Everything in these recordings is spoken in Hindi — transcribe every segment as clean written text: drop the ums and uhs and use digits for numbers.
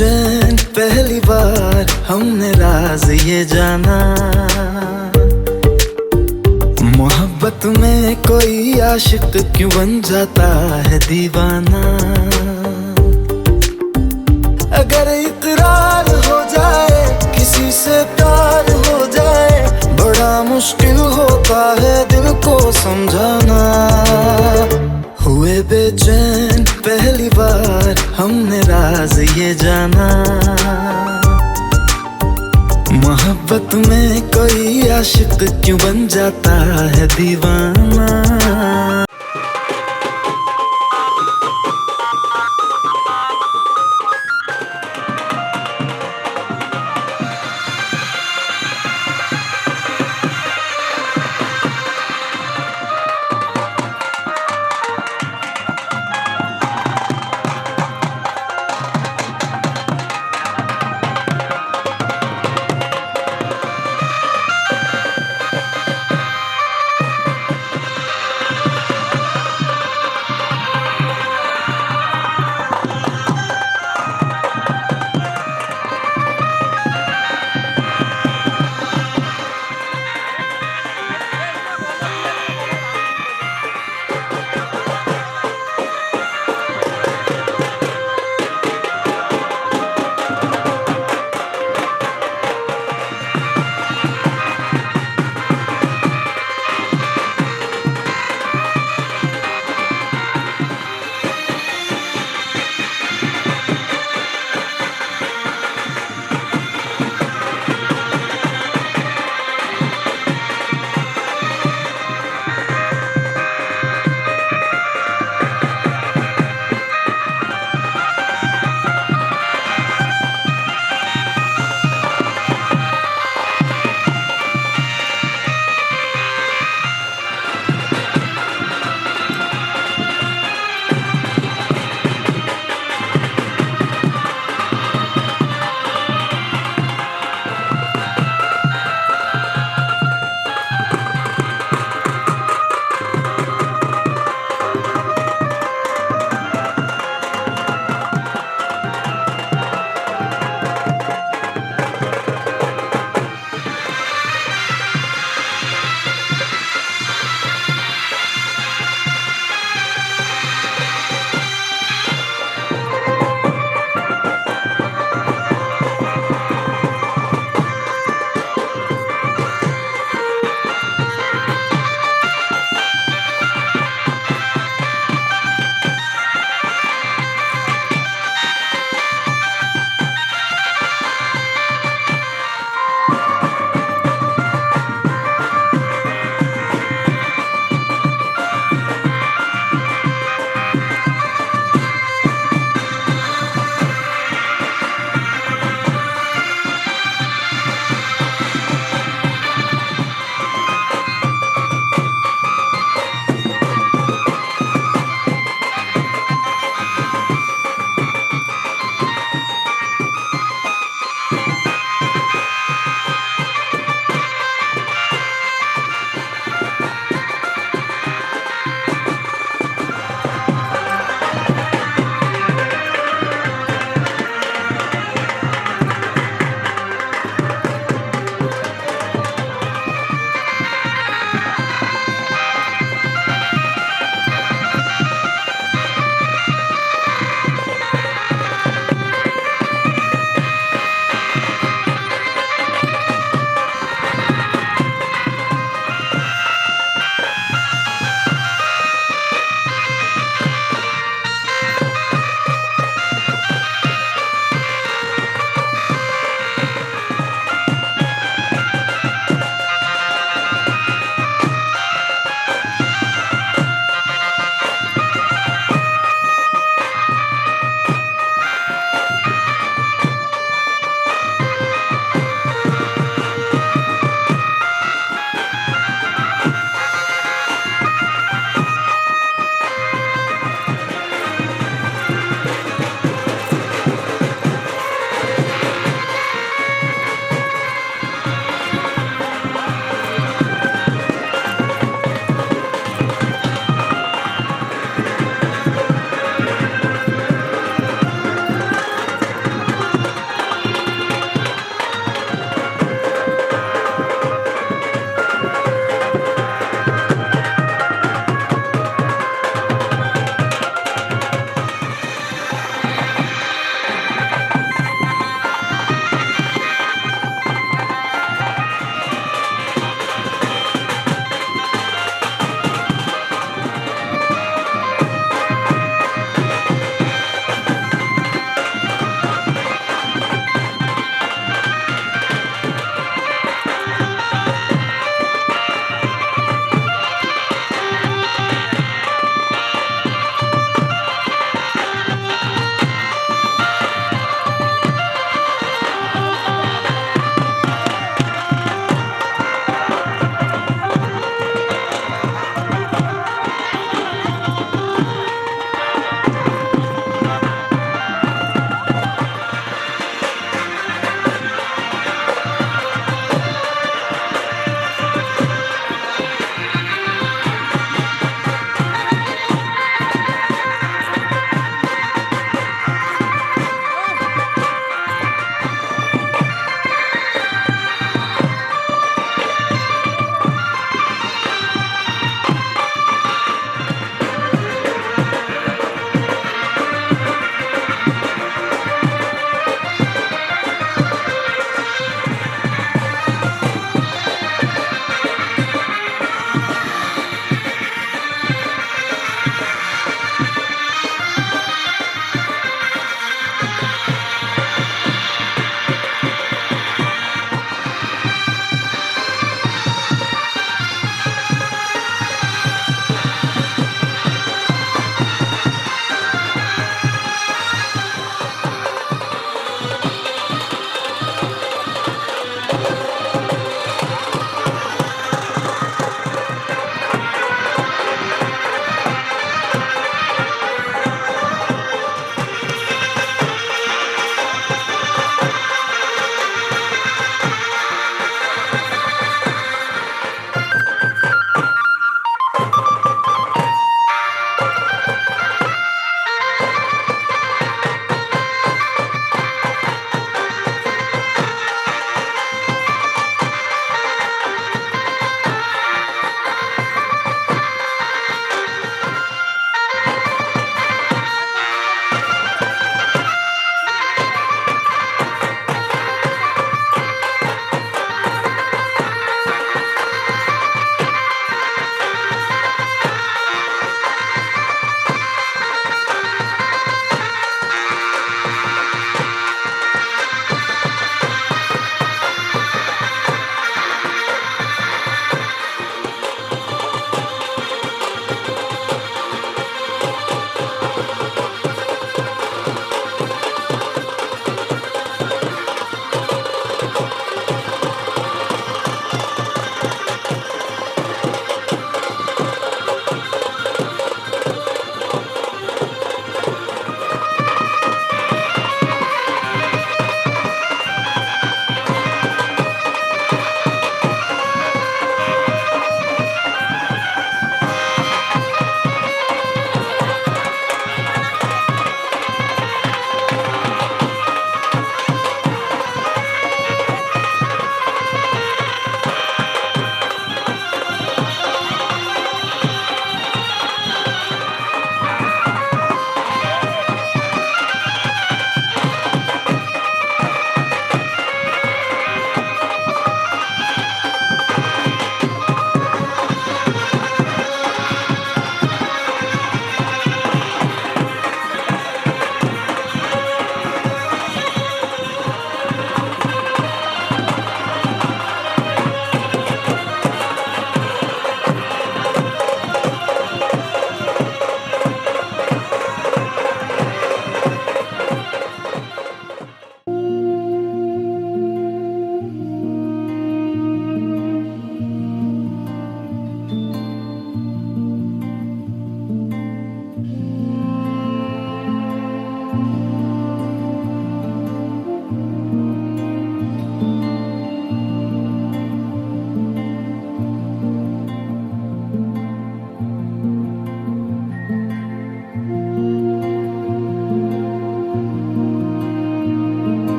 बेचैन पहली बार हमने राज ये जाना, मोहब्बत में कोई आशिक क्यों बन जाता है दीवाना। अगर इकरार हो जाए किसी से प्यार हो जाए, बड़ा मुश्किल होता है दिल को समझाना। हुए बेचैन पहली बार हमने राज ये जाना, मोहब्बत में कोई आशिक क्यों बन जाता है दीवाना।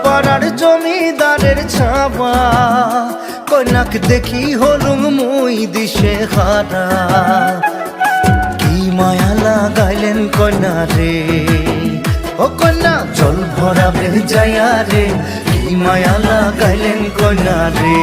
পাড়ার জমিদারের ছাবা কন্যাক দেখি হলুম মুই দিশে হারা কি মায়া লাগাইলেন কন্যা রে ও কন্যা জল ভরাবে যায়া রে কি মায়া লাগাইলেন কন্যা রে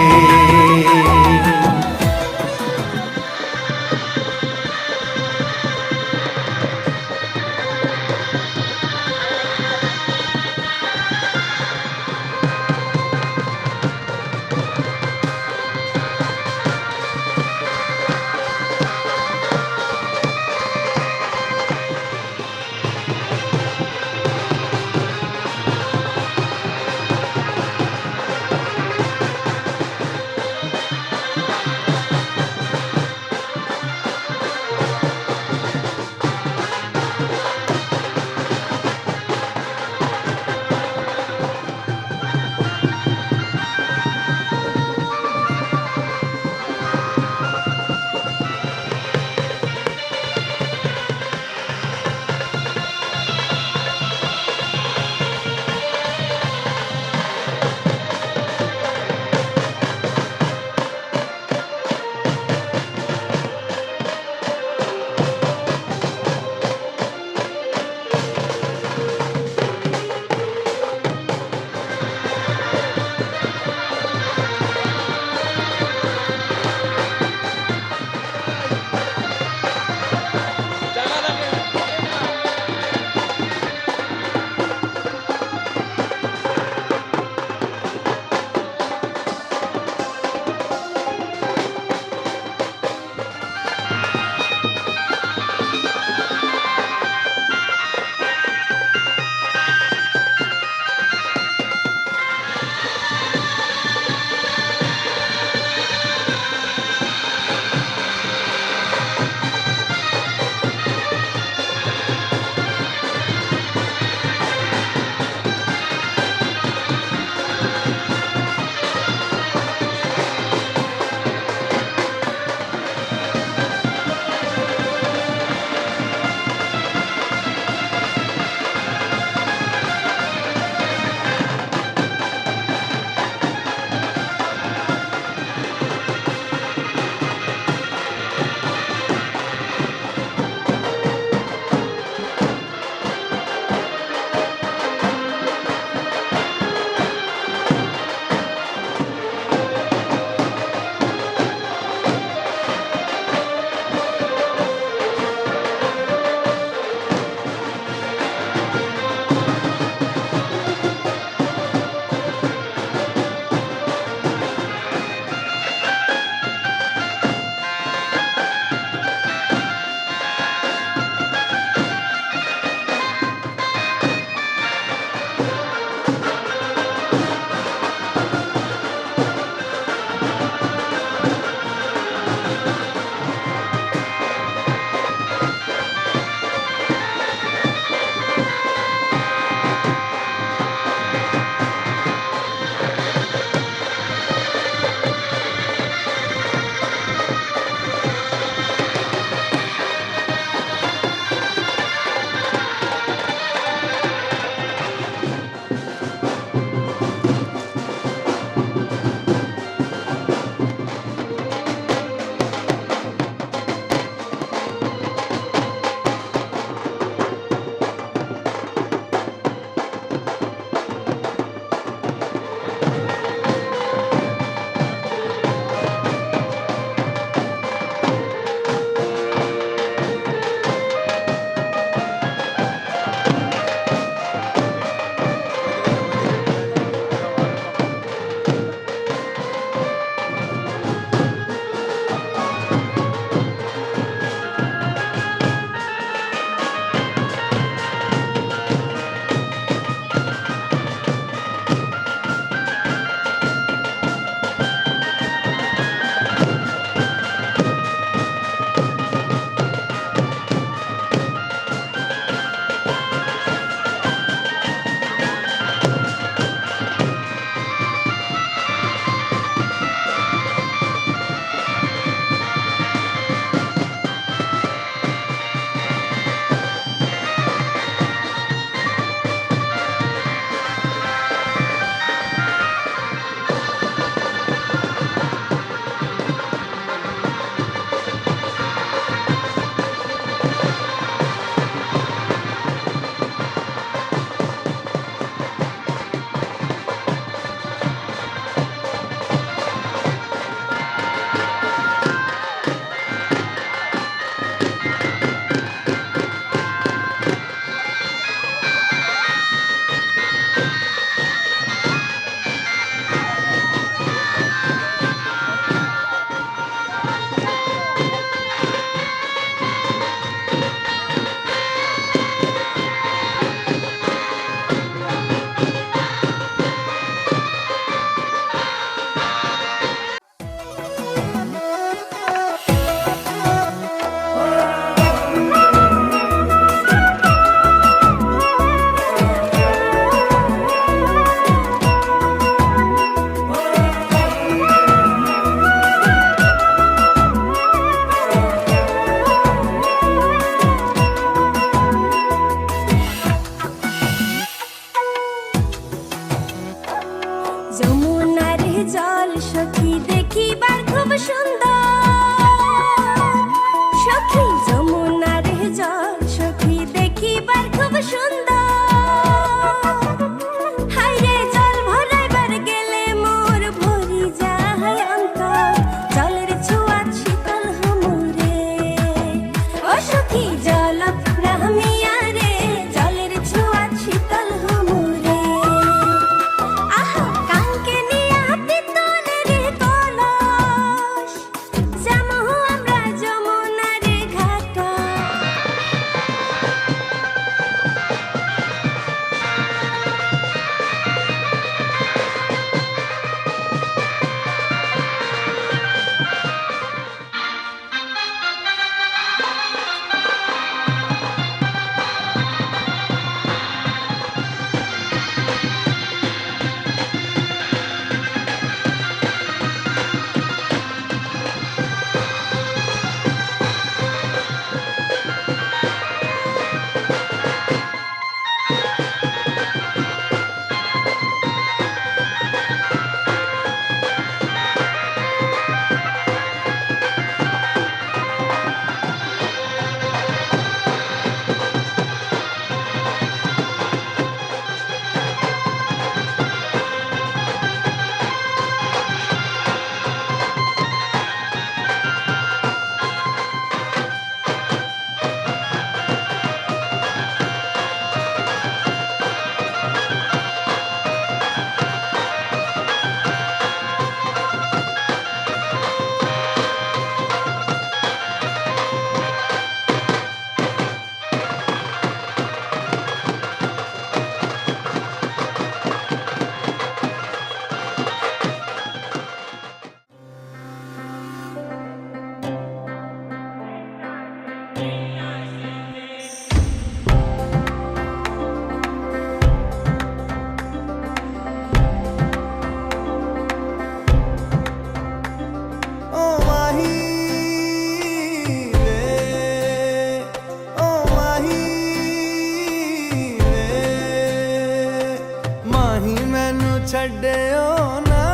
छड्डियो ना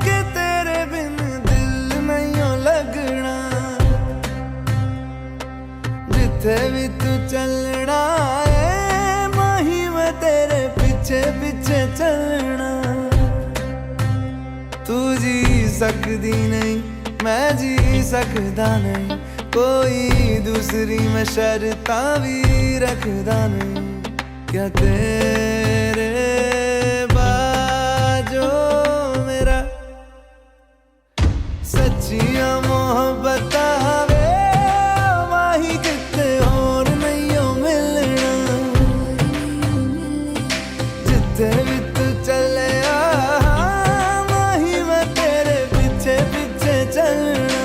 कि तेरे बिन दिल नहीं लगना। जिथे भी तू चलना है माही मैं तेरे पीछे पीछे चलना। तू जी सकदी नहीं मैं जी सकदा नहीं, कोई दूसरी मैं शर्तां भी रखदा नहीं। क्या तेरे बाजो मेरा सच्चियां मोहब्बत वे माही किते और नहीं हो मिलना। जिथे भी तू चले माही मैं तेरे पीछे पीछे चलना।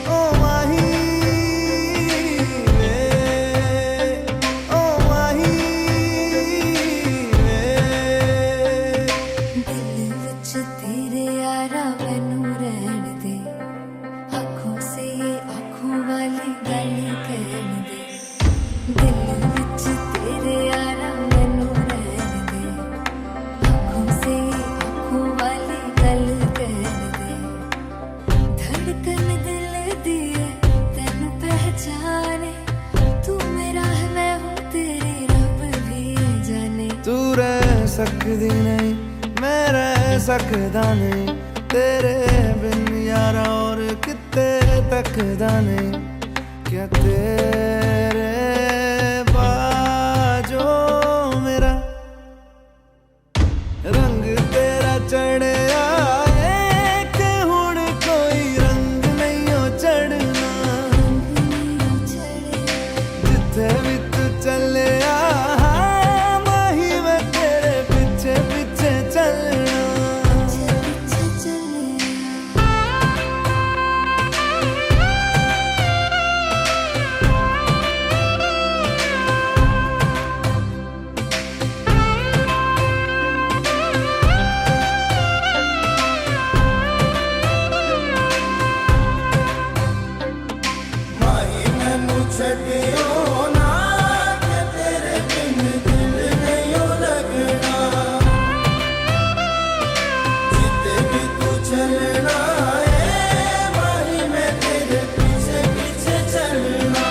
ओ माही वे, ओ माही वे। दिल विच तेरे यारा मैनू रहन दे, आँखों से आँखों वाली गल कहन दे। दिल विच तेरे यारा मैनू रहन दे, आँखों से आँखों वाली गल कहन दे। धड़कन दिल दी है तैनू पहचाने, तू मेरा है मैं हूँ तेरी रब भी जाने। तू रह सकदी नहीं मैं रह सकदा नहीं, तेरे बिन यारा और किते तकदा नहीं। क्या तेरे बाजो मेरा रंग तेरा चढ़िया है कि हुण कोई रंग नहीं हो चढ़ना। जिथे भी तू चले माही मैं तेरे पीछे पीछे चलना। छड्डियो ना कि तेरे बिन दिल नहीं लगना। जिथे भी तू चलना है माही मैं तेरे पीछे पीछे चलना।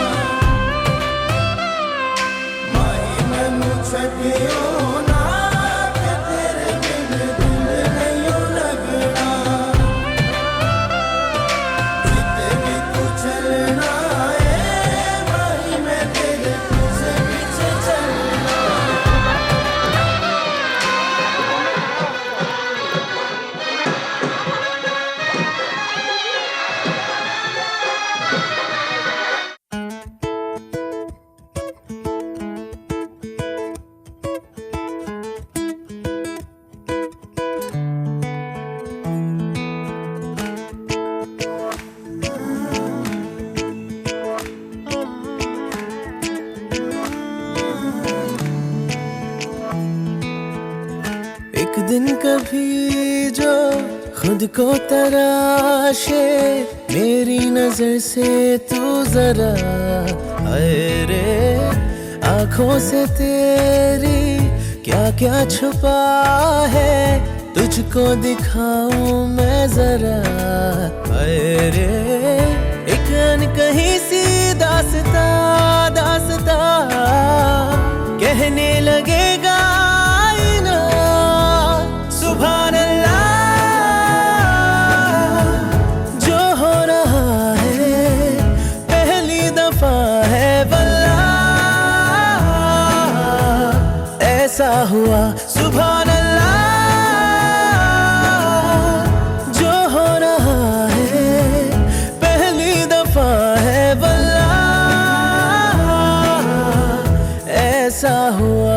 माही मैनू छड्डियो ना कि तेरे बिन दिल नहीं लगना। जिथे भी तू चलना एक दिन कभी जो खुद को तराशे, मेरी नजर से तू जरा हाय रे। आंखों से तेरी क्या क्या छुपा है, तुझको दिखाऊं मैं जरा हाय रे। एक अनकही सी दास्ता दास्ता कहने लगेगा सुभान अल्लाह। जो हो रहा है पहली दफा है वल्लाह, ऐसा हुआ सुभान अल्लाह। जो हो रहा है पहली दफा है वल्लाह, ऐसा हुआ।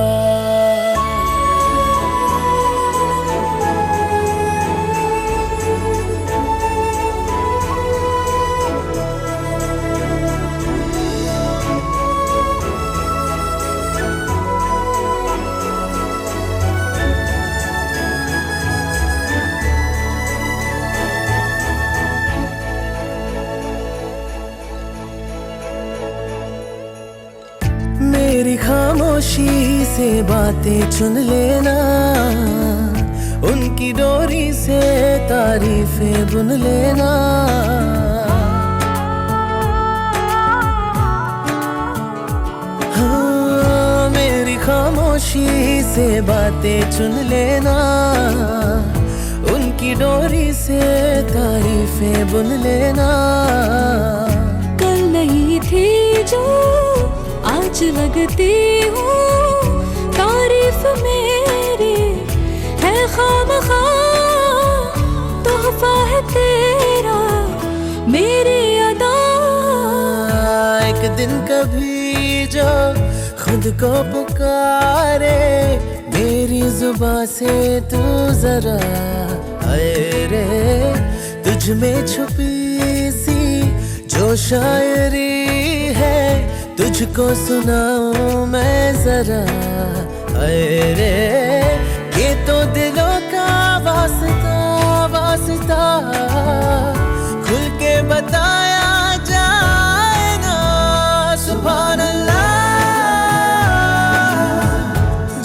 खामोशी से बातें चुन लेना, उनकी डोरी से तारीफें बुन लेना। हाँ, मेरी खामोशी से बातें चुन लेना, उनकी डोरी से तारीफें बुन लेना। कल नहीं थी जो आज लगती हूँ, तारीफ मेरी है खामखा, तोहफा है तेरा मेरी अदा। एक दिन कभी जो खुद को पुकारे, मेरी जुबां से तू जरा आए रे, तुझ में छुपी सी जो शायरी है, तुझको सुनाऊं मैं जरा आए रे। ये तो दिलों का वास्ता वास्ता, खुल के बताया जाए ना। सुभान अल्लाह,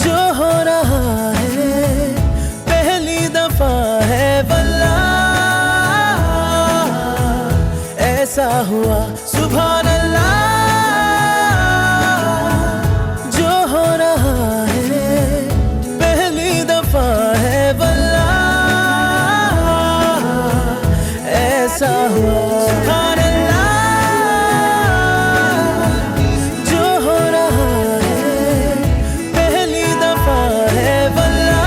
जो हो रहा है पहली दफा है वल्लाह, ऐसा हुआ सुभान अल्लाह। जो हो रहा है पहली दफा है वल्लाह, ऐसा हुआ सुभान अल्लाह। जो हो रहा है पहली दफा है वल्लाह,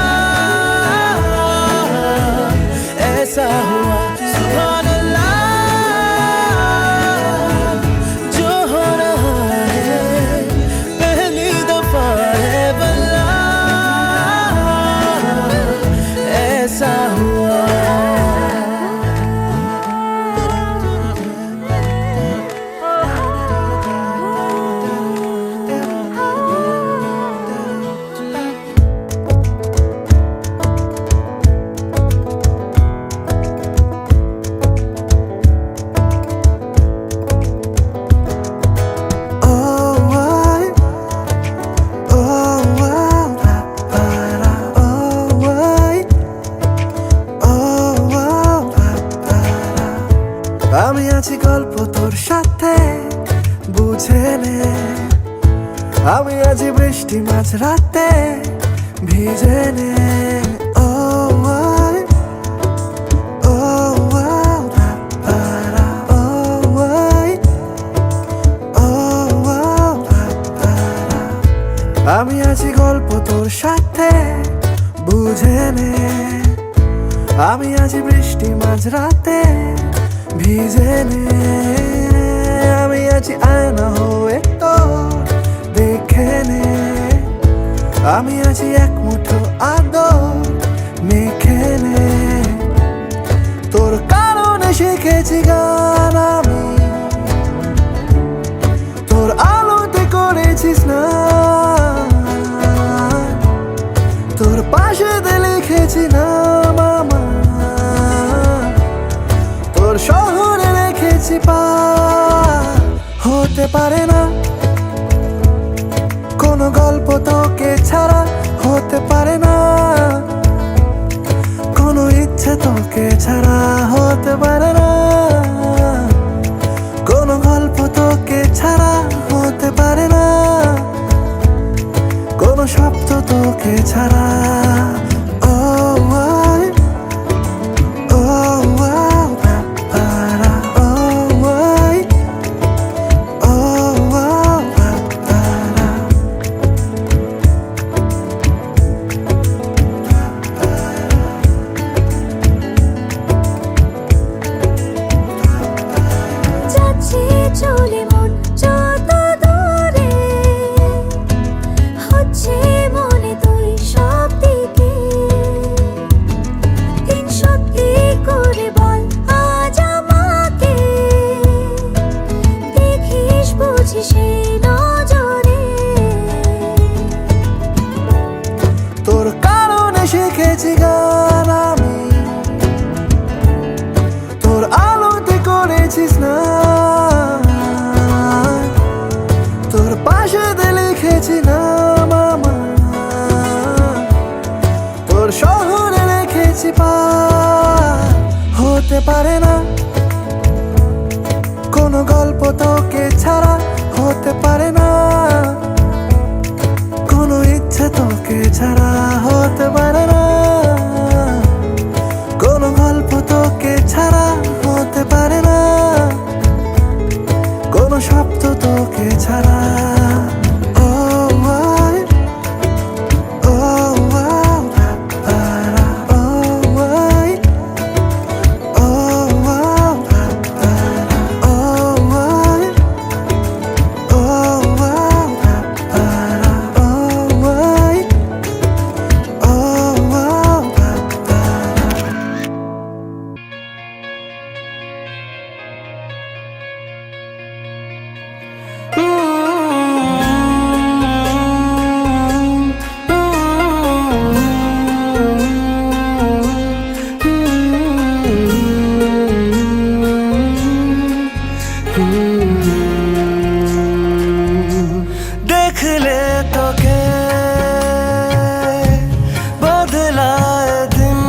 ऐसा हुआ सुभान अल्लाह। जो हो रहा है पहली दफा है वल्लाह, ऐसा हुआ। আমি আছি গল্প তোর সাথে বুঝে নে, আমি আছি বৃষ্টি মাঝ রাতে ভিজে নে। ও আই, ও আও, পারা, ও আই, ও আও, পারা। আমি আছি গল্প তোর সাথে বুঝে নে, আমি আছি বৃষ্টি মাঝ রাতে ভিজে নে। আমি আছি আয়না হয়ে তোর দেখে নে, আমি আছি এক মুঠো আদর মেখে নে। তোর কারণে শিখেছি গান আমি, তোর আলোতে করেছিস না, তোর পাশে লিখেছি নাম আমার, তোর শহরে রেখেছি পা। হতে পারে না কোনো গল্প তোকে ছাড়া, হতে পারে না কোনো ইচ্ছে তোকে ছাড়া, হতে পারে না কোনো গল্প তোকে ছাড়া, হতে পারে না কোনো শব্দ তোকে ছাড়া। ও আই, ও আও, পারা, ও আই, ও আও, পারা। যাচ্ছে চলে মন যত দূরে, হচ্ছে মনে তুই সব দিকে। দিন সত্যি করে বল আজ আমাকে, দেখিস বুঝি সেই নজরে। তোর কারণে শিখেছি গান আমি, তোর আলোতে করেছিস না, তোর পাশে লিখে রেখেছি নাম আমার, তোর শহরে রেখেছি পার। হতে পারে না কোনো গল্প তোকে ছাড়া, হতে পারে না কোনো ইচ্ছে তোকে ছাড়া, হতে পারে না কোনো গল্প তোকে ছাড়া, হতে পারে না কোনো শব্দ তোকে ছাড়া। देख ले तो के बदलाए दिन,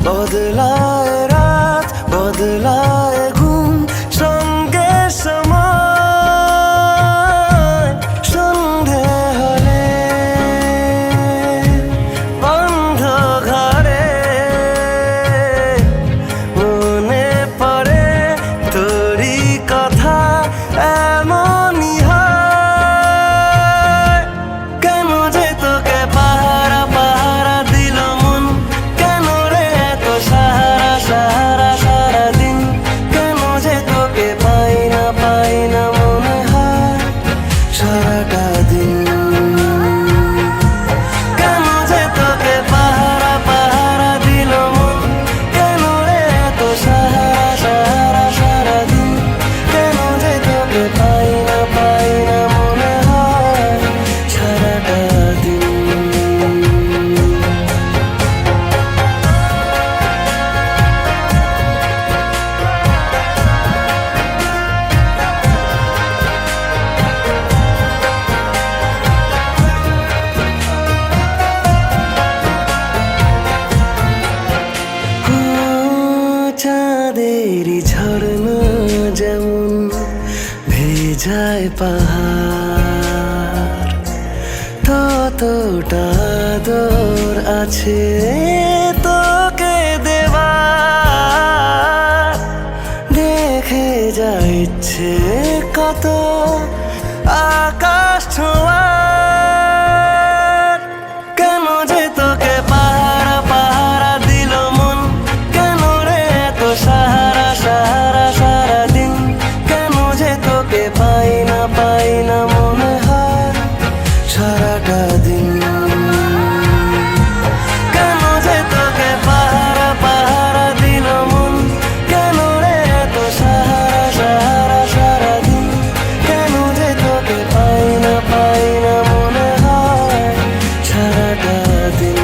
बदलाए रात, बदलाए घुम, संगे समय সন্ধে হলে বন্ধ ঘরে মনে পড়ে তোরই কথা। এমনই হয় কেন যে তোকে পাহারা পাহারা দিল মন, কেন রে এত সাহারা সাহারা সারাদিন, কেন যে তোকে পাই না মনে হয় সারাটা দিন, কেন যে তোকে পাহারা পাহারা দিল মন, কেন রে এত সাহারা সাহারা সারাদিন, কেন যে তোকে পাই না মনে হয় সারাটা দিন। চাঁদেরই ঝর্ণা যেমন ভেজায় পাহাড়, ততটা আদর আছে তোকে দেবার। দেখে যা ইচ্ছে কত আকাশ ছোঁয়ার, কেন যে তোকে পাহারা পাহারা দিল মন, কেন রে এত সাহারা সাহারা সারাদিন, কেন যে তোকে পাই না মনে হয় সারাটা দিন, কেন যে তোকে পাহারা পাহারা দিল মন, কেন রে এত সাহারা সাহারা সারাদিন, কেন যে তোকে পাই না মনে হয় সারাটা দিন।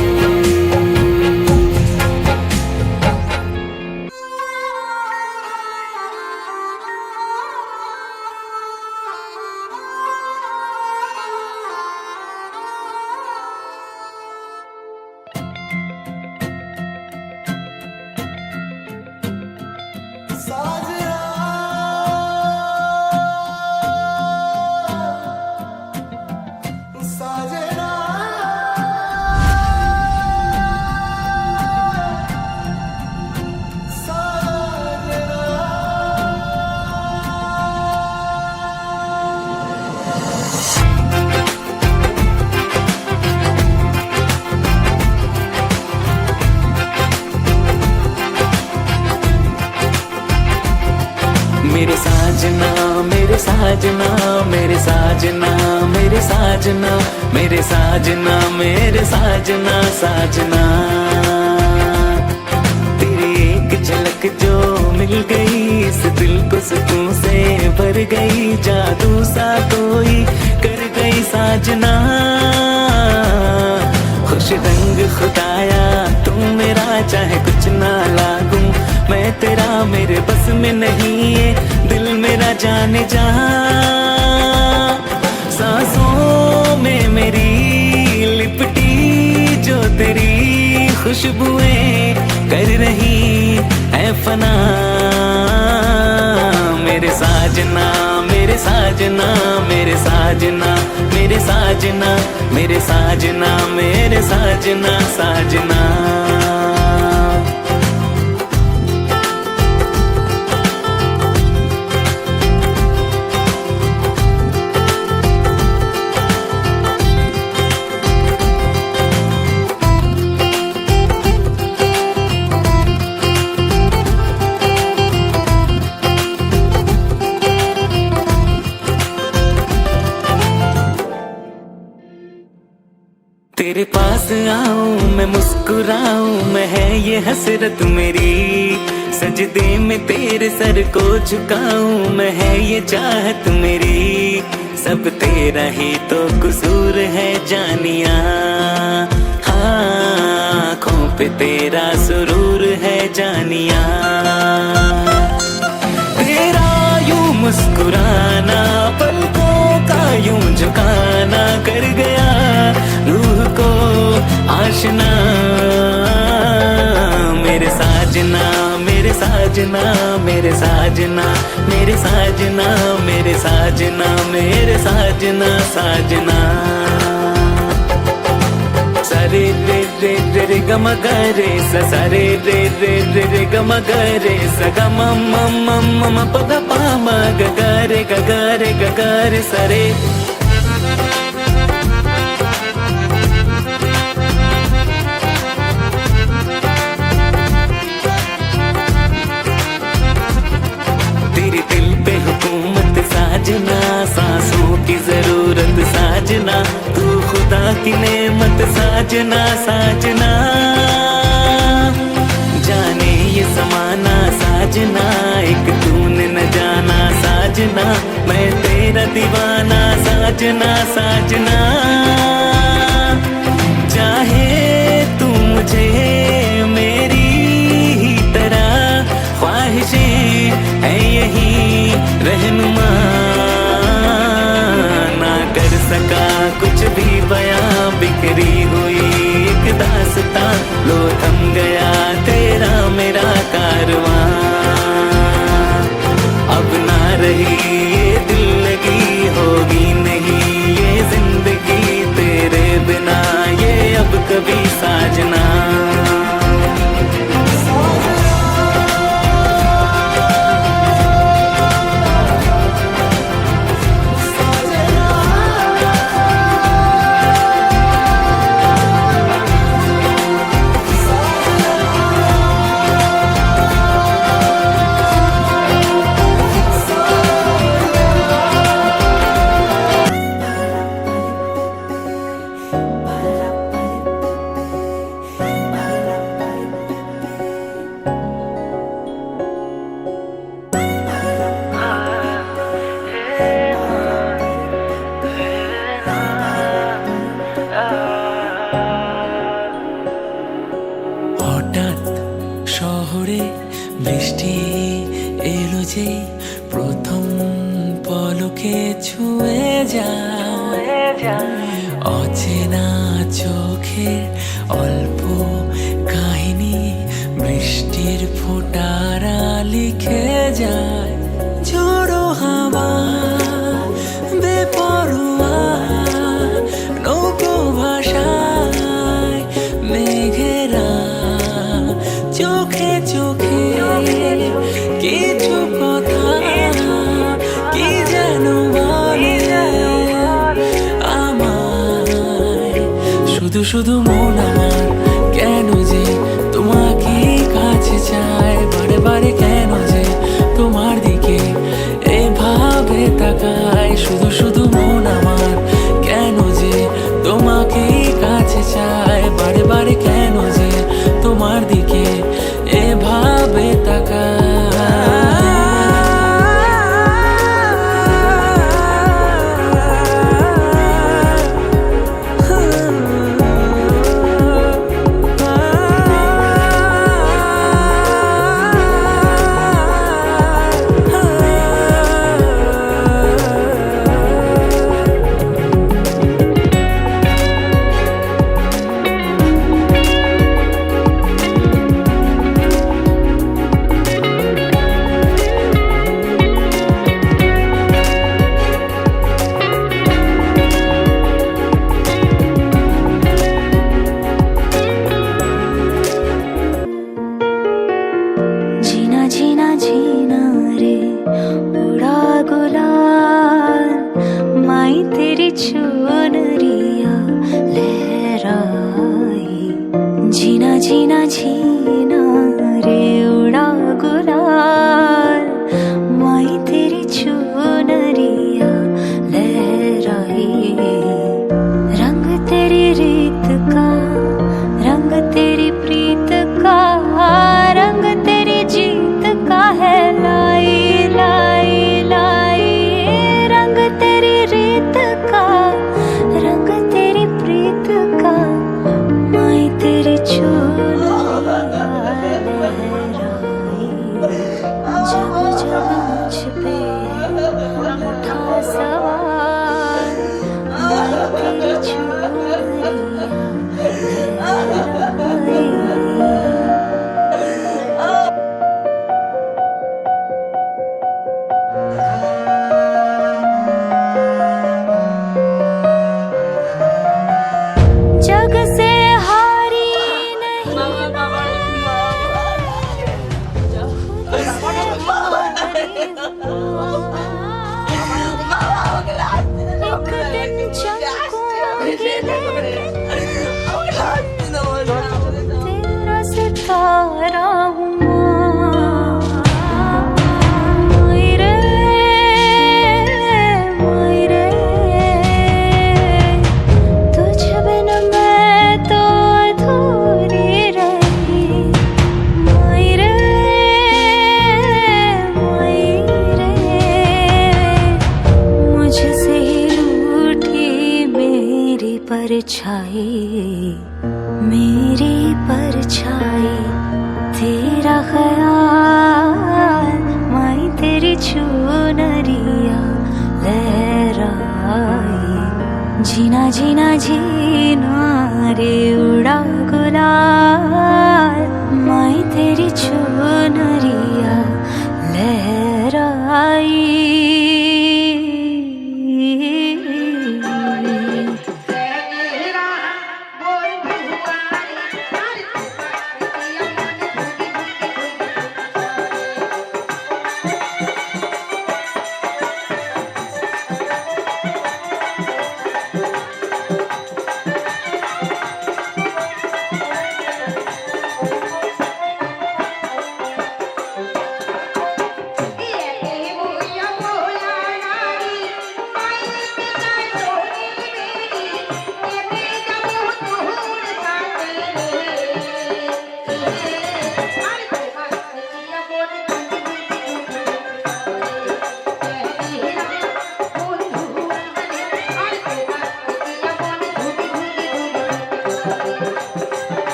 मेरे साजना मेरे साजना मेरे साजना मेरे साजना मेरे साजना मेरे साजना साजना, तेरी एक झलक जो मिल गई इस दिल को सुकून से भर गई, जादू सा कोई कर गई साजना। खुश रंग खुदाया तू मेरा, चाहे कुछ ना लागूं मैं तेरा, मेरे बस में नहीं है दिल मेरा जाने जा। तेरी खुशबुएं कर रही है फना। मेरे साजना मेरे साजना मेरे साजना मेरे साजना मेरे साजना मेरे साजना साजना। तेरे पास आऊं मैं मुस्कुराऊं मैं है ये हसरत मेरी। सजदे में तेरे सर को झुकाऊं मैं है ये चाहत मेरी। सब तेरा ही तो कसूर है जानिया। हाँ आँखों पे तेरा सुरूर है जानिया। तेरा यूं मुस्कुराना पलकों का यूं झुकाना कर गया रूह को आशना। मेरे साजना मेरे साजना मेरे साजना मेरे साजना मेरे साजना मेरे साजना साजना। सरे रे रे रे रे ग म ग रे सा सा रे रे रे रे रे ग म ग रे सा ग म म म म म प ग प म ग ग रे ग ग रे ग ग रे सा रे। तेरे दिल पे हुकूमत साजना सांसों की जरूरत साजना। तू खुदा की नेमत साजना साजना। जाने ये ज़माना साजना एक तूने न जाना साजना। मैं तेरा दीवाना साजना साजना। चाहे तू मुझे मेरी ही तरह ख्वाहिशें है यही रहनुमा। ना कर सका कुछ भी बयां बिखरी हुई एक दास्तां। लो थम गया तेरा मेरा कारवां। अब ना रही ये दिल लगी होगी नहीं ये जिंदगी तेरे बिना ये अब कभी साजना। হঠাৎ শহরে বৃষ্টি এলো যে প্রথম পলকে ছুঁয়ে যায়। অচেনা চোখের অল্প কাহিনী বৃষ্টির ফোঁটারা লিখে যায়। ঝোড়ো হাওয়া বেপরোয়া নৌকো ভাষায় মেঘেরা চোখে চোখে কিছু কথা কি যেন বলে আমায়। শুধু শুধু মন আমার কেন যে তোমাকে কাছে চায়। বারে বারে কেন যে তোমার দিকে এভাবে তাকায়। শুধু শুধু মন আমার কেন যে তোমাকে কাছে চায়। বারে বারে কেন যে তোমার দিকে এভাবে তাকায়। माई तेरी चुनरिया लहराई, जीना जीना जीना रे उड़ा गुलाल, माई तेरी चुनरिया लहराई। रंग तेरी रीत का, रंग तेरी प्रीत का, रंग तेरी जीत का है लाई लाई लाई। रंग तेरी रीत का, रंग तेरी प्रीत का, माई तेरी चुनरिया लहराई। जब जब मुझ पे उठा सवार, माई तेरी चुनरिया लहराई। जग से हारी नहीं एक दिन चमकूंगी तेरा सितारा हूँ मायरे मायरे। तुझ बिन मैं तो अधूरी रही, मायरे मायरे। मुझसे ही रूठी मेरी परछाई, मेरी परछाई। तेरा ख्याल, माई तेरी चुनरिया लहराई। जीना जीना जीना रे उड़ा गुलाल, माई तेरी चुनरिया लहराई।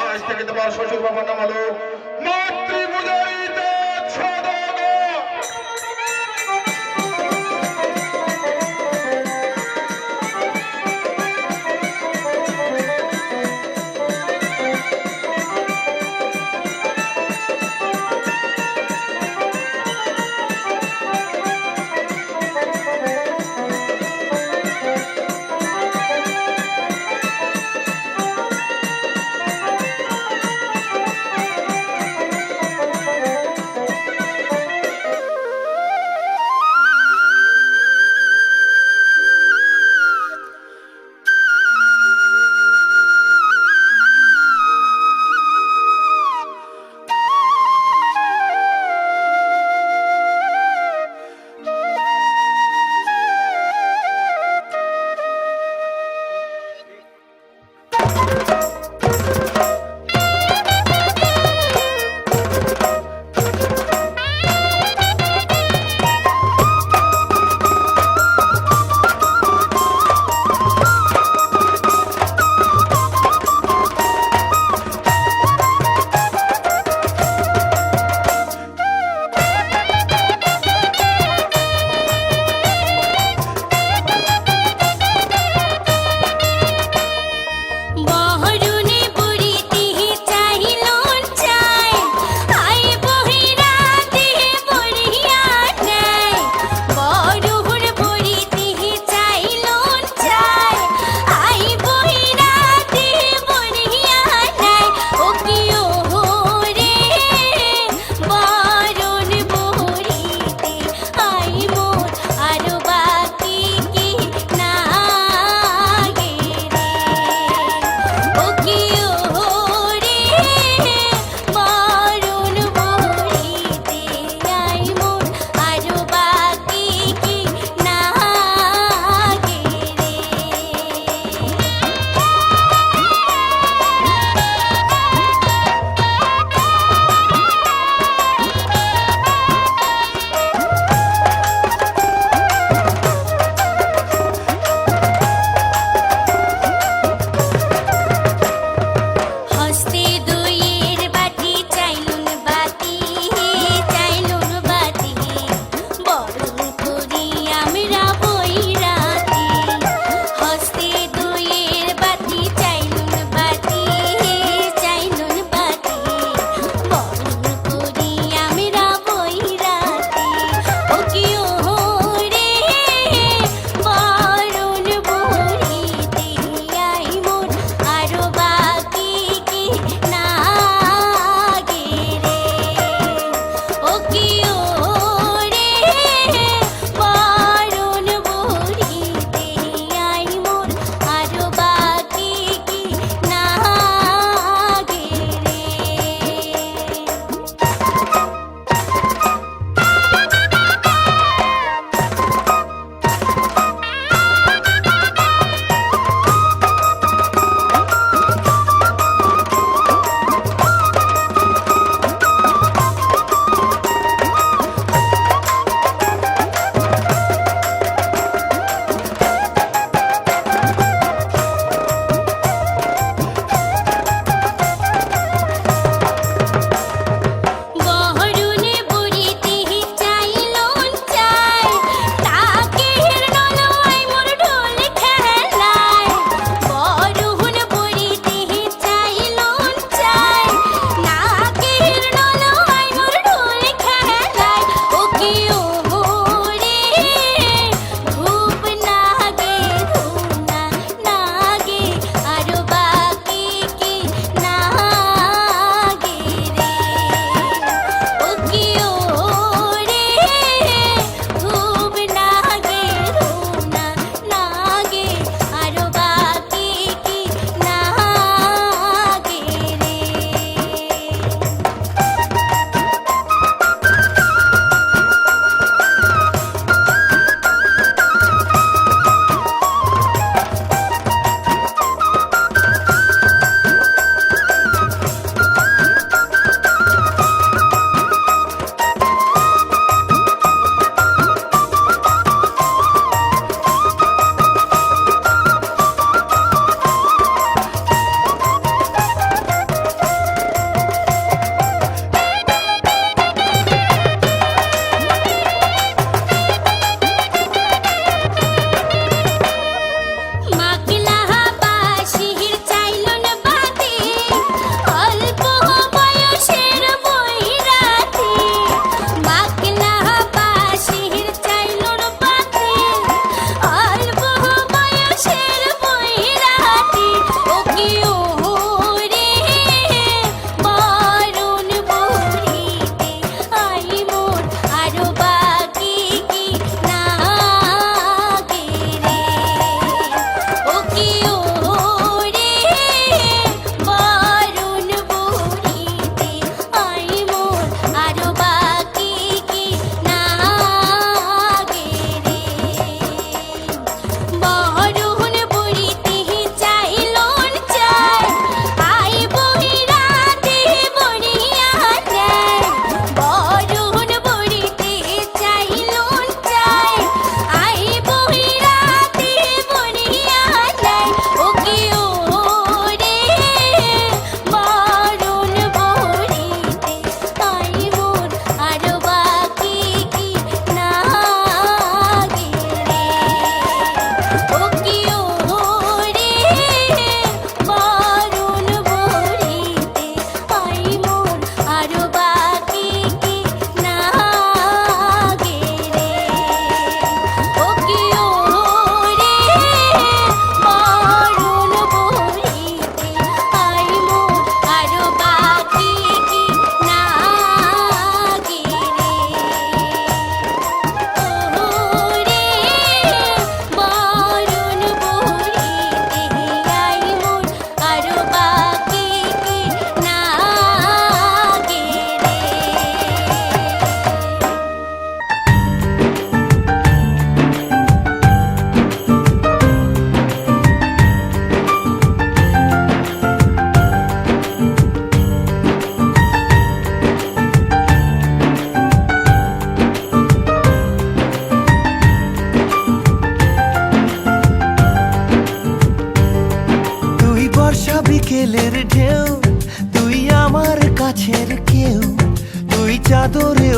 আজ থেকে তোমার শ্বশুর বাবার নাম হলো মাতৃপূজারী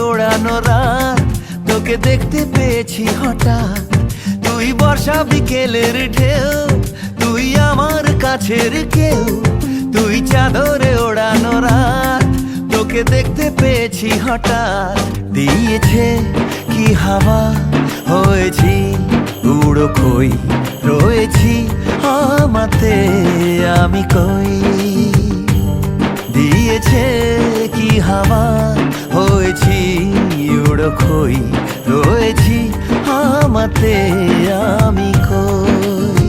ওড়ানো রাত তোকে দেখতে পেয়েছি হঠাৎ তুই বর্ষা বিকেলের ঢেউ তুই আমার কাছের কেউ তুই চাদরে ওড়ানো রাত তোকে দেখতে পেয়েছি হঠাৎ দিয়েছে কি হাওয়া হয়েছি উড়ো খই রয়েছি আমাতে আমি কই দিয়েছে কি হাওয়া হয়েছি উড়ো খই রয়েছি আমাতে আমি কই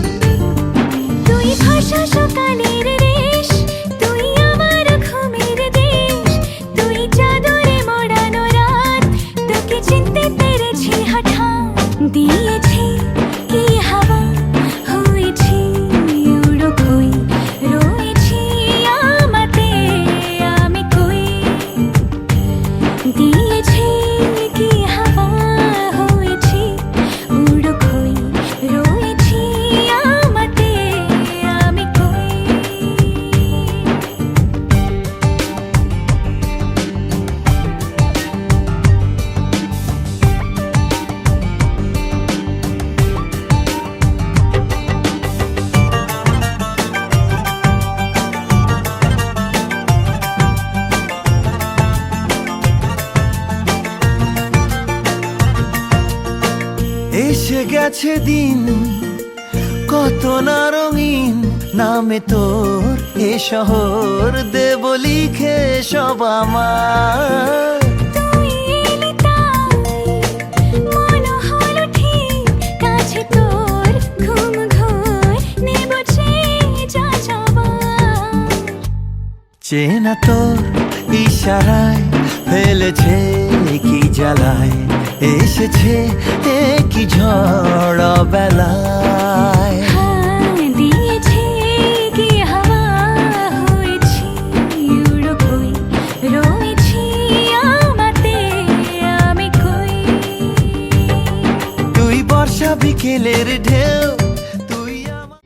তুই ভাষা সকালের রেশ তুই আমার ঘুমের দেশ তুই চাদরে মোড়ানো রাত তোকে চিনতে পেরেছি হঠাৎ দিয়েছি কি হাওয়া হয়েছি উড়ো খই রয়েছি আমাতে আমি কই দিয়েছি কি হাওয়া হয়েছি উড়ো খই রয়েছি আমাতে আমি কই এসে গেছে দিন কত না রঙিন নামে তোর এ শহর দেব লিখে সব আমার তুই এলি তাই মন হলো ঠিক কাছে তোর ঘুম ঘোর নেব যা যাবার চেনা তোর ইশারায় ফেলেছে কি জ্বালায় এসেছে কি ঝড় বেলায় দিয়েছে কি হাওয়া হয়েছি উড়ো খই রয়েছি আমাতে আমি কই তুই বর্ষা বিকেলের ঢেউ তুই আমার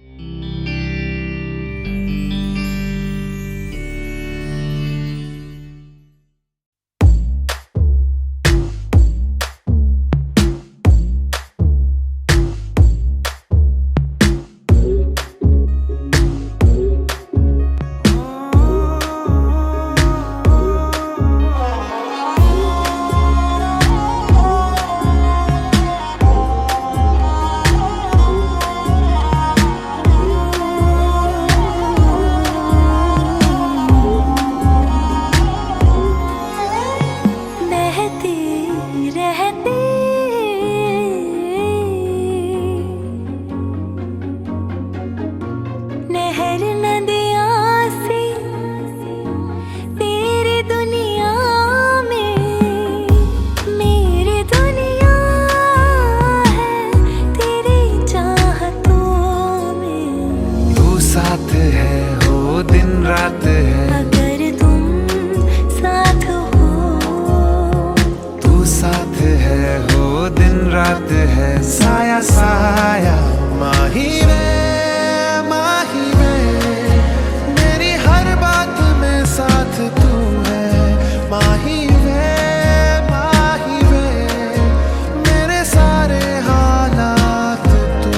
बहते रहते नहर नदियाँ से तेरी दुनिया में मेरी दुनिया है तेरी चाहतों में तू साथ है हो दिन रात है अगर तुम साथ हो तू साथ है हो दिन रात है साया साया माही वे मेरी हर बात में साथ तू है माही वे मेरे सारे हालात तू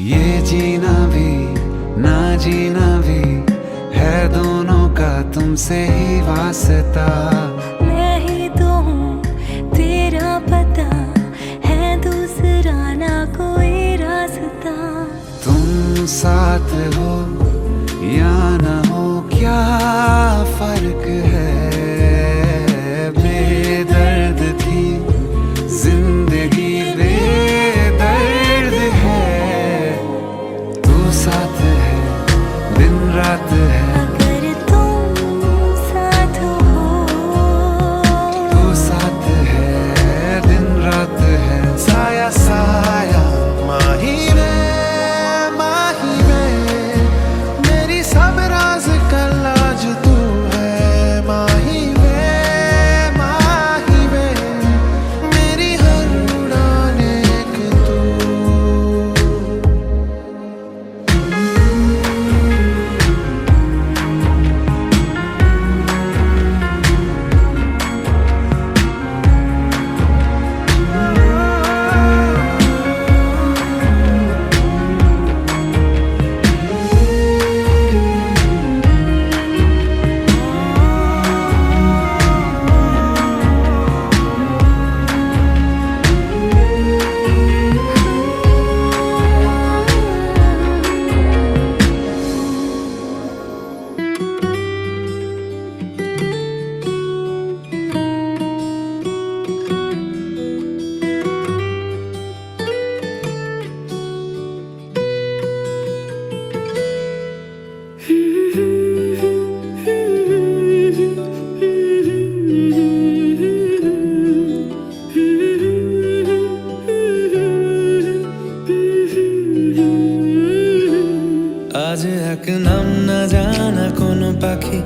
ये जीना भी ना जीना भी है दोनों का तुमसे ही वास्ता मैं ही तो हूँ तेरा पता है दूसरा ना कोई रास्ता तुम साथ हो या न हो क्या फर्क है बेदर्द थी जिंदगी बेदर्द है रात है, अगर तुम साथ हो, तू साथ है, दिन रात है, साया साया माही में मेरी सब राज कल आज तू है, माही में मेरी हर उड़ान एक तू। আজ এক নাম না জানা কোনো পাখি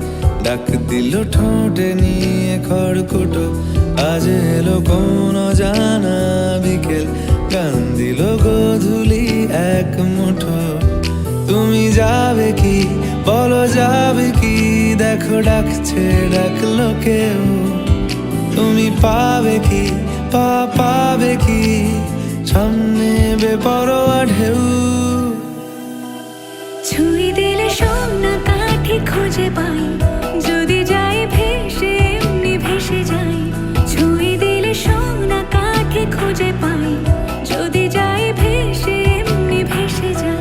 ডাক দিল ঠোঁটে নিয়ে খড়কুটো, আজ এলো কোন জানা বিকেল গান দিল গোধূলি এক মুঠো। তুমি যাবে কি বলো যাবে কি, দেখো ডাকছে ডাকলো কেউ, তুমি পাবে কি পাবে কি সামনে বেপরোয়া ঢেউ। ছুঁই দিলে সোনা কাঠি খুঁজে পাই, যদি যাই ভেসে এমনি ভেসে যাই। ছুঁই দিলে সোনা কাঠি খুঁজে পাই, যদি যাই ভেসে এমনি ভেসে যাই।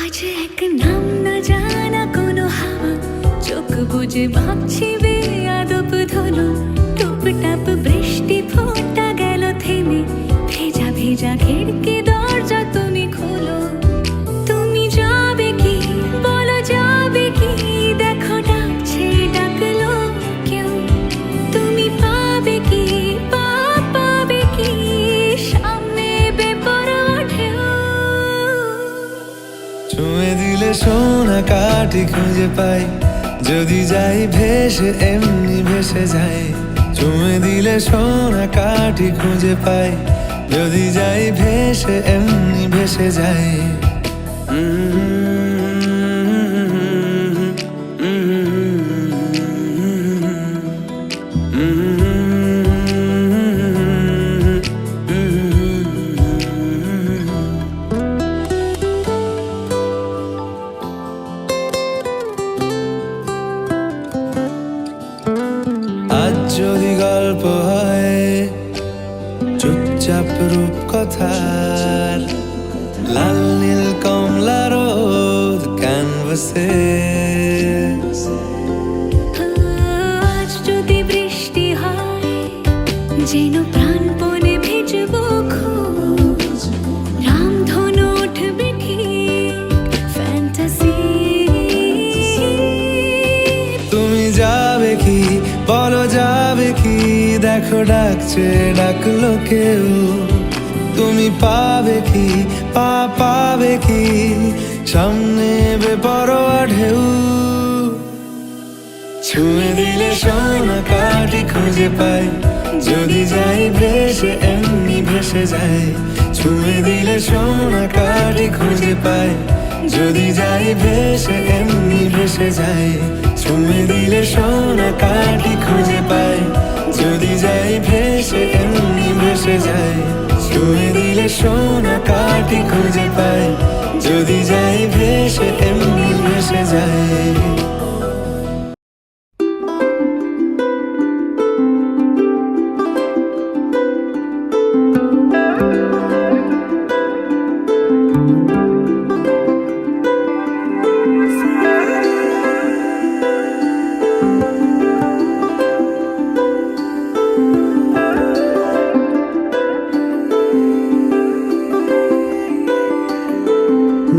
আজ এক নাম না জানা কোনো হাওয়া, চোখ বুজে ভাবছি বেয়াদব ধলো। টুপটাপ বৃষ্টি ফোঁটা গেল থেমে, ভেজা ভেজা খিড়কি দরজা তুমি খোলো। তুমি যাবে কি বলো যাবে কি, দেখো ডাকছে ডাকলো কেউ। তুমি পাবে কি পাবে কি সামনে বেপরোয়া ঢেউ। ছুঁয়ে দিলে সোনা কাঠি খুঁজে পাই, যদি যাই ভেসে এমনি ভেসে যাই। ছুঁয়ে দিলে সোনা কাঠি খুঁজে পাই, যদি যাই ভেসে এমনি ভেসে যাই। আজ যদি গল্প হয় চুপচাপ রূপকথার, লাল নীল কমলা রোদ ক্যানভাসে। আজ যদি বৃষ্টি হয় যেন প্রাণপণে ভিজবো খোঁজ, রামধনু উঠবে ঠিক ফ্যান্টাসি। তুমি যাবে কি বলো যাবে কি, দেখো ডাকছে ডাকলো কেউ। তুমি পাবে কি পাবে কি সামনে বেপরোয়া ঢেউ। ছুঁয়ে দিলে সোনা কাঠি খুঁজে পাই, যদি যাই ভেসে এমনি ভেসে যাই। ছুঁয়ে দিলে সোনা কাঠি খুঁজে পাই, যদি যাই ভেসে এমনি ভেসে যাই। ছুঁয়ে দিলে সোনা কাঠি খুঁজে পাই, যদি যাই ভেসে এমনি ভেসে যাই। ছুঁয়ে দিলে সোনা কাঠি খুঁজে পাই, যদি যাই ভেসে ভেসে যায়।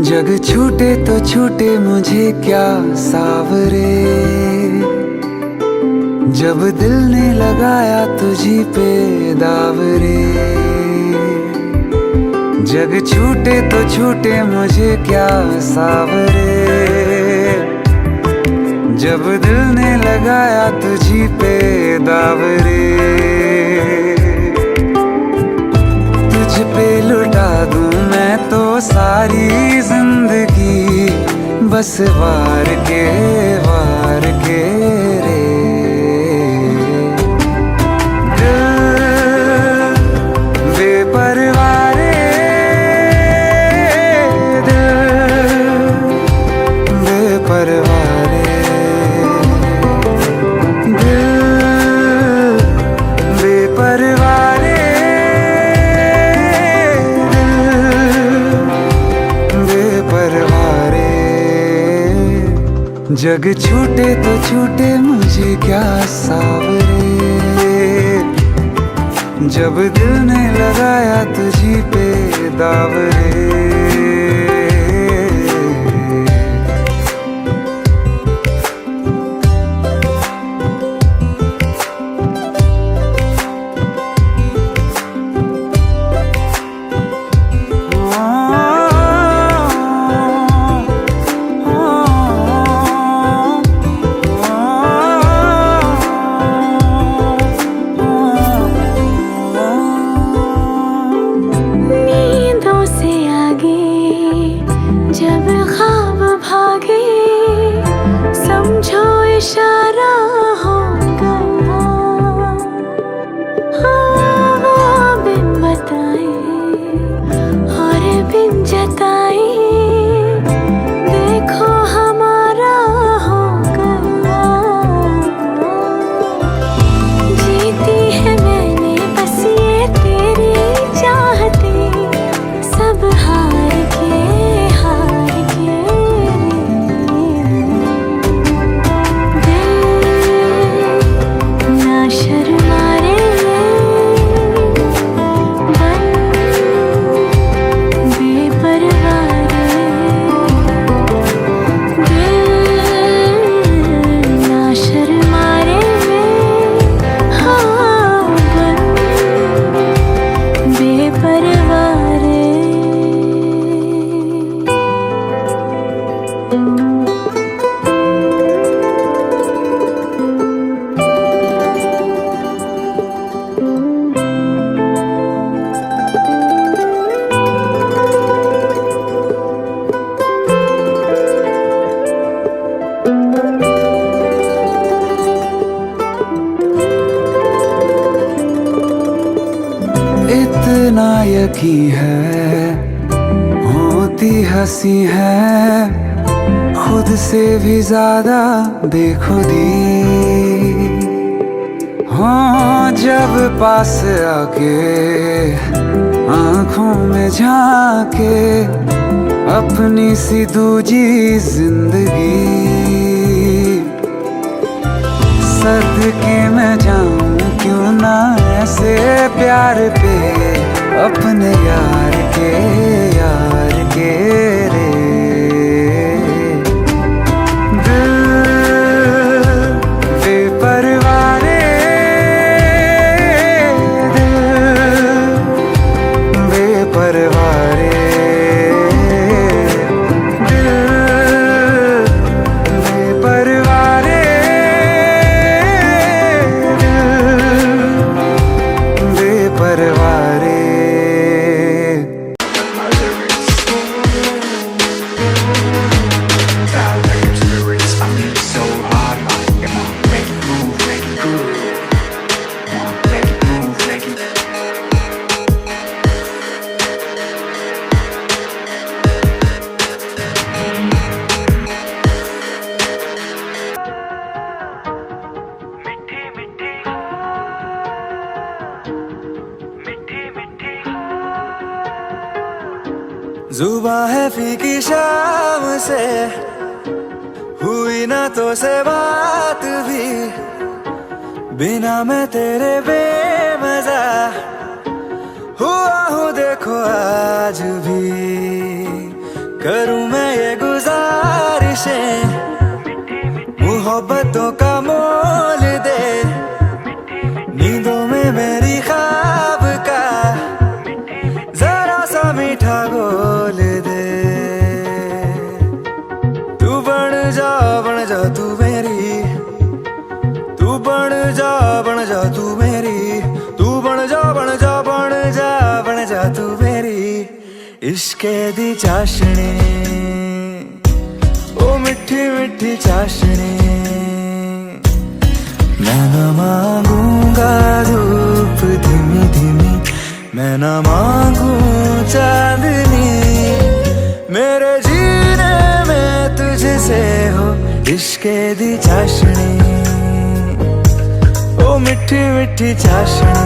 जग छूटे तो छूटे मुझे क्या सावरे, जब दिल ने लगाया तुझी पे दावरे। जग छूटे तो छूटे मुझे क्या सावरे, जब दिल ने लगाया तुझी पे दावरे। तुझ पे लुटा दूं मैं तो सारी जिंदगी, बस वार के रे। दिल बेपरवाह रे, दिल बेपरवाह रे, दिल बेपरवाह रे, जग छूटे तो छूटे मुझे क्या सावरे, जब दिल ने लगाया तुझी पे दावरे। जब ख्वाब भागे समझो इशारा हो गया, हाँ बिन बताए और बिन जताए देखो हमारा हो गया। जीती है मैंने बस ये तेरी चाहते, सब हार के इतना यकीन है होती हंसी है, खुद से भी ज्यादा बेखुदी। हाँ जब पास आके आंखों में झांके अपनी सी दूजी जिंदगी, सदके मैं जाऊं क्यों ना ऐसे प्यार पे अपने यार के रे। दिल बेपरवाह रे, दिल बेपरवाह रे, दिल बेपरवाह रे, दिल बेपरवाह रे। जुबां है फीकी शाम से, हुई ना तो से बात भी, बिना मैं तेरे बेमजा हुआ हूँ देखो आज भी। करूँ मैं ये गुजारिशें, मोहब्बतों का मोल दे, नींदों में मेरी ख्वाब का जरा सा मीठा घोल दे। तू बन जा तू मेरी, तू बन जा तू मेरी, तू बन जा तू मेरी इश्के दी चाशनी, ओ मिठी मिठी चाशनी। मैं न मांगूंगा धूप धीमी धीमी, मैं न मांगू चांदनी, मेरे जीने में तुझसे हो इश्के दी चाशनी, ओ मिठी मिठी चाशनी।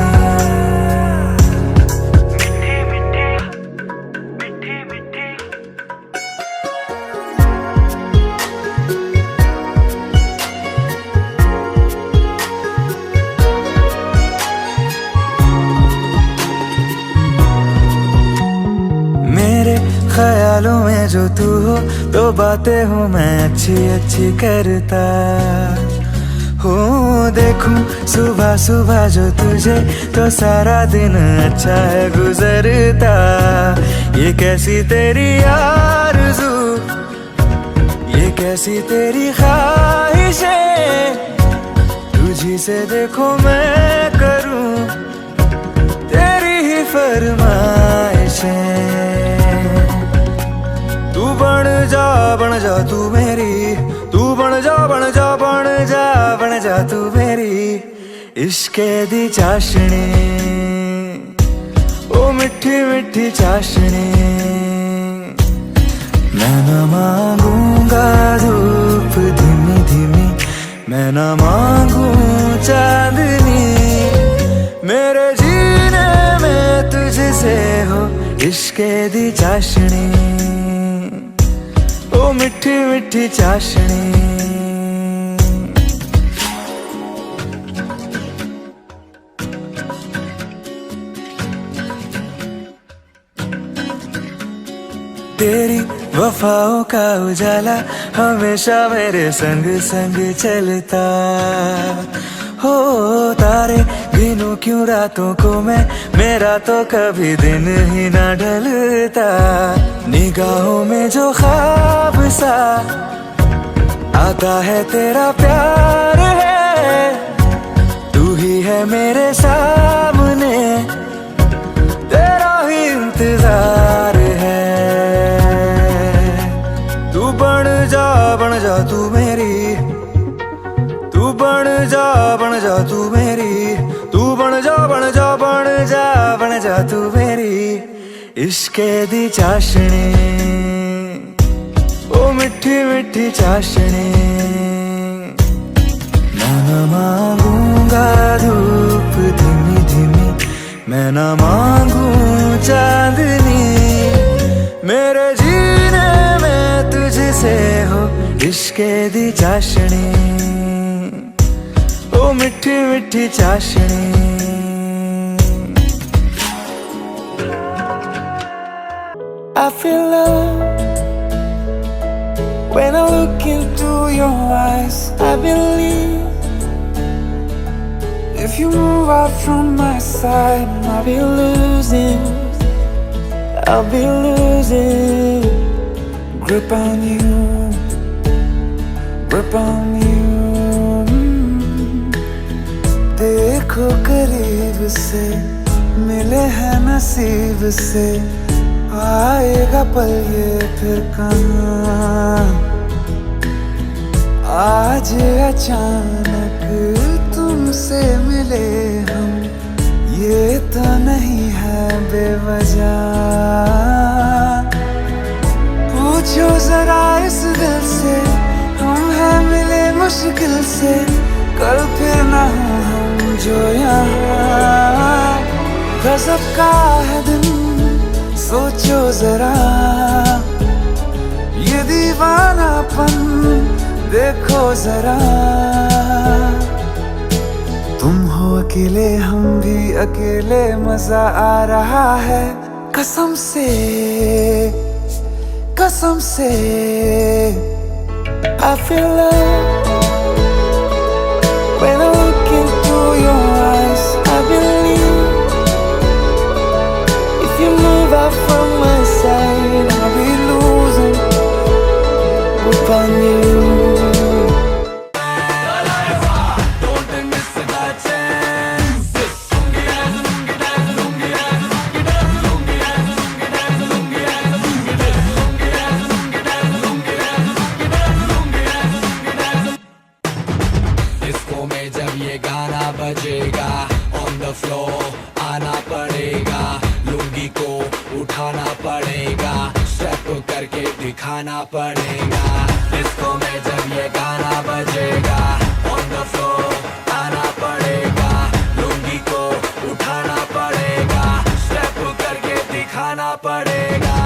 ख्यालों में जो तू हो तो बातें हूँ मैं अच्छी अच्छी करता हूँ। देखूं सुबह सुबह जो तुझे तो सारा दिन अच्छा है गुजरता। ये कैसी तेरी आरज़ू, ये कैसी तेरी ख्वाहिशें, तुझी से देखो मैं करूँ तेरी ही फरमाइशें। तू बन जा तू मेरी, तू बन जा तू मेरी इश्के दी चाशनी, ओ मिठी मिठी चाशनी। मैं न मांगूंगा धूप धीमी धीमी, मैं न मांगू चांदनी, मेरे जीने में तुझसे हो इश्के दी चाशनी, ओ मिठी मिठी चाशनी। तेरी वफाओं का उजाला हमेशा मेरे संग संग चलता हो। तारे गिनूं क्यों रातों को मैं, मेरा तो कभी दिन ही ना ढलता। निगाहों में जो ख्वाब सा आता है तेरा प्यार है, तू ही है मेरे सामने, तेरा ही इंतजार है। तू बन जा तू मेरी, तू बन जा तू मेरी, तू बन जा तू मेरी इश्के दी चाशनी, ओ मिठी मिठी चाशनी। मैं न मांगूंगा धूप धीमी धीमी, मैं न मांगू चांदनी, मेरे जीने में तुझसे हो इश्के दी चाशनी, ओ मिठी मिठी चाशनी। I feel love when I look into your eyes. I believe if you move out from my side, I'll be losing grip on you, grip on you. देखो करीब से, मिले हैं नसीब से, आएगा पल ये फिर कहाँ। आज अचानक तुमसे मिले हम, ये तो नहीं है बेवजह। पूछो जरा इस दिल से, हम हैं मिले मुश्किल से, कल फिर ना हो हम जो यहाँ। गजब का है दिन सोचो जरा, दीवानापन देखो जरा, तुम हो अकेले हम भी अकेले, मजा आ रहा है कसम से, कसम से। I feel love when I look into your eyes. I believe if you move out from my side, I'll be losing upon you. Disco में जब ये गाना बजेगा, ऑन द फ्लोर आना पड़ेगा, लुंगी को उठाना पड़ेगा, स्टेप करके दिखाना पड़ेगा। डिस्को में जब ये गाना बजेगा, ऑन द फ्लोर आना पड़ेगा, लुंगी को उठाना पड़ेगा, स्टेप करके दिखाना पड़ेगा।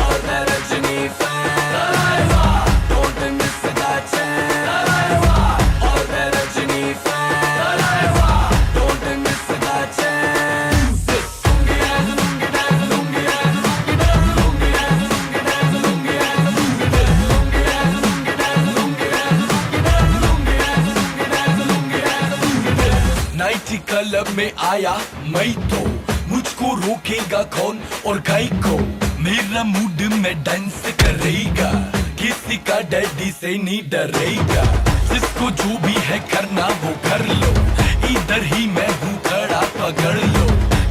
और मैं Rajini fan, don't miss the chance. और मैं Rajini fan, don't miss the chance. नाइटी क्लब में आया मैं तो, मुझको रोकेगा कौन और गाय को, मेरा मूड में डांस करेगा, किसी का डैडी से नहीं डरेगा। जिसको जो भी है करना वो कर लो, इधर ही मैं हूँ खड़ा पकड़ लो,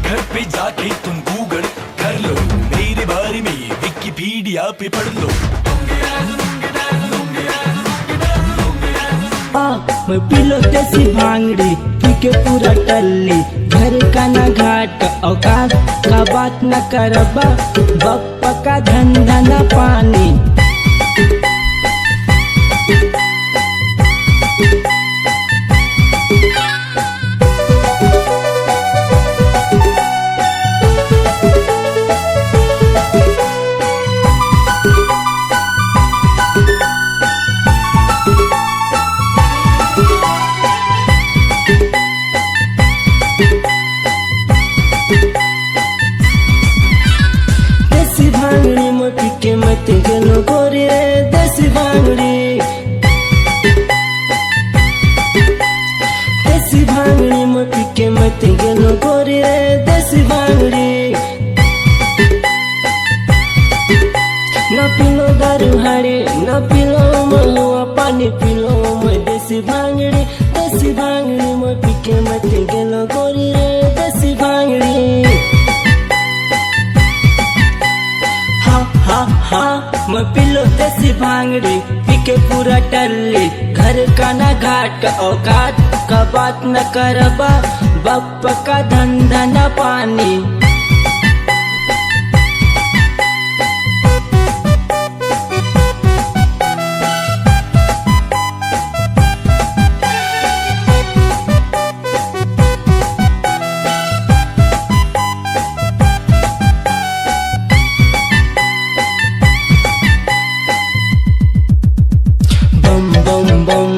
घर पे जाके तुम गूगल कर लो, मेरे बारे में विकिपीडिया पे पढ़ लो। मैं पिलो देसी भांगड़ी पी के पूरा टल्ली, घर का ना घाट औकात का बात न करबा, बप्पा का धंधा न पानी। देसी भांगड़ी में पी के मत गलो गोरी रे, देसी भांगड़ी, देसी भांगड़ी में पी के मत गलो गोरी रे, देसी भांगड़ी। न पिलो दारू हाड़ी, न पिलो महुआ पानी, पिलो मैं देसी भांगड़ी, देसी भांगड़ी में पी के मत गलो गोरी रे, देसी भांगड़ी। हाँ मैं पिलो देसी भांगड़ी पी के पूरा टल्ली, घर का ना घाट औकात का बात न करबा, बप्पा का धंधा न पानी।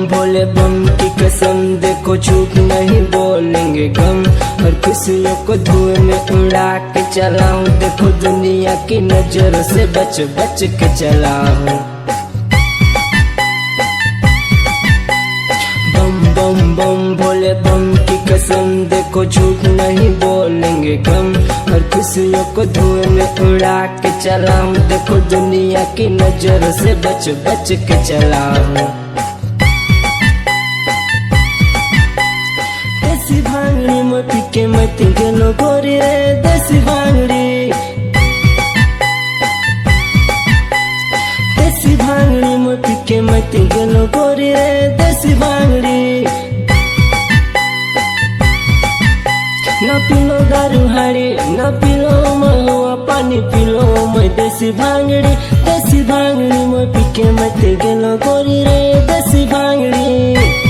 भोले बम की कसम, देखो झूठ नहीं बोलेंगे गम, और खुशियों को धुएं में उड़ा के चलाऊं, देखो दुनिया की नजरों से बच बच के चलाऊं। बम बम बम भोले बम की कसम, देखो झूठ नहीं बोलेंगे गम, और खुशियों को धुएं में उड़ा के चलाऊं, देखो दुनिया की नजरों से बच बच के चलाऊं। देसी भांगड़ी में पी के मत गलो गोरी रे, देसी भांगड़ी, देसी भांगड़ी में पी के मत गलो गोरी रे, देसी भांगड़ी। न पिलो दारू हाड़ी, न पिलो महुआ पानी, पिलो मैं देसी भांगड़ी, देसी भांगड़ी में पी के मत गलो गोरी रे, देसी भांगड़ी।